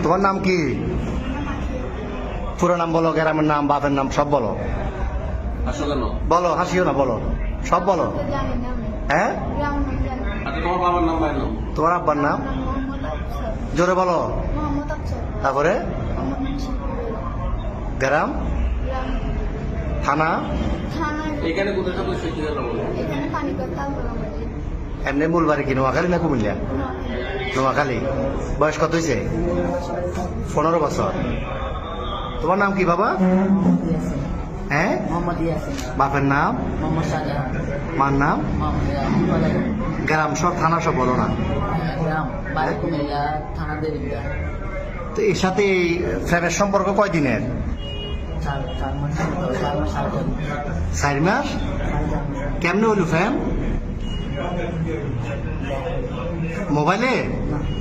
তোমার নাম কি? পুরো নাম বলো, গ্রামের নাম, বাপের নাম সব বলো। বলো, হাসিও না, বলো, সব বলো। হ্যাঁ, তোমার আব্বার নাম জোরে বলো। তারপরে গ্রাম, থানা, এমনি মূল বাড়ি কি নোয়াখালী না কুমিল্লা? নোয়াখালী। বয়স কত হয়েছে? 15 বছর। তোমার নাম কি বাবা? হ্যাঁ, বাপের নাম, মার নাম, গ্রাম সব, থানা সব বলো না। তো এর সাথে এই ফ্রেমের সম্পর্ক কয়দিনের? 4 মাস। কেমনে হইল ফ্যাম? মোবাইলে?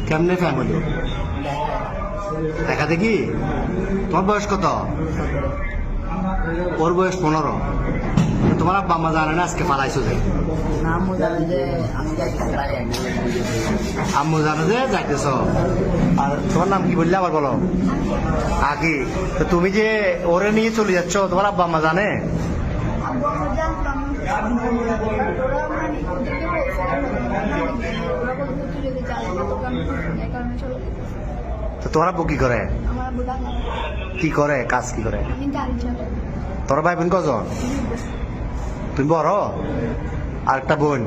কেমনে ফ্যাম হইল? দেখা দেখি। তোমার বয়স কত? ওর বয়স 15। তোমার আব্বা আম্মা জানে না আজকে পালাইছো যে? আম্মু জানে যে যাইতেছ। আর তোমার নাম কি বললে আবার বলো। আগে তো তুমি যে ওরে নিয়ে চলে যাচ্ছ, তোমার আব্বা আম্মা জানে? তো তোমার আব্বু কি করে? কি করে কাজ, কি করে? তোর ভাই বোন কজন? তুমি বড়? আর একটা বোন।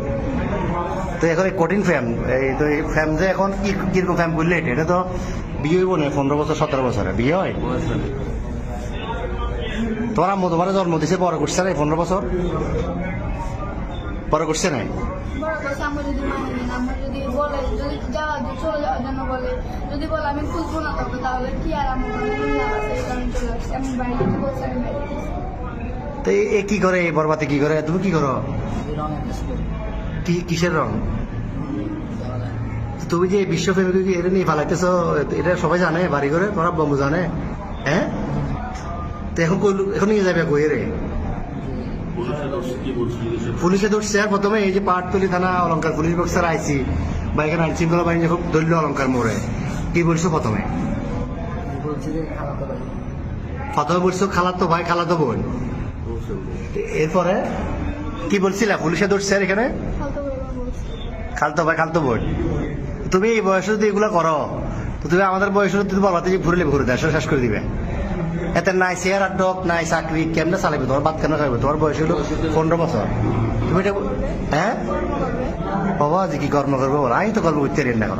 তো এখন এই কঠিন ফ্যাম, এই তো এই ফ্যাম যে এখন কিরকম ফ্যাম করলে এটা তো বিয়ে হইব না 15 বছর 17 বছরে বিয়ে হয়। তোমার আম্মু তোমার জন্ম দিছে, বড় করছে না 15 বছর? বড় করছে না? তো এ কি করে, এই বরবাতে কি করে? তুমি কি করো? কিসের রং? তুমি যে বিশ্ব ফ্যামিলি এটা নিয়ে ফালাইতেছ, এটা সবাই জানে বাড়ি করে? তোমার বন্ধু জানে? হ্যাঁ, তো এখন নিয়ে যাবে কই রে? পুলিশে ধরছে। আর প্রথমে এই যে পাটতলি থানা অলঙ্কার পুলিশ বক্সার আইসি বা এখানে আইন শৃঙ্খলা বাহিনী যখন ধরল অলঙ্কার মোড়ে, কি বলছো প্রথমে? প্রথমে বলছো খালাতো ভাই, খালাতো বোন। এরপরে কি বলছিলা? পুলিশে ধরছে আর এখানে খালতো ভাই, খালতো বোন। তুমি এই বয়সে যদি এগুলো করো, তো তুমি আমাদের বয়সে তুমি বলবাতে যে ঘুরলে ঘুরে দেয়, শেষ করে দিবে। এতে নাই চেয়ার আর ডক, নাই চাকরি, কেমনে চালাবে? তোমার বাদ কেন খাইবে? তোমার বয়স হলো 15 বছর। তুমি এটা হ্যাঁ বাবা যে কি কর্ম করবো? আমি তো কর্ম করতে না এখন।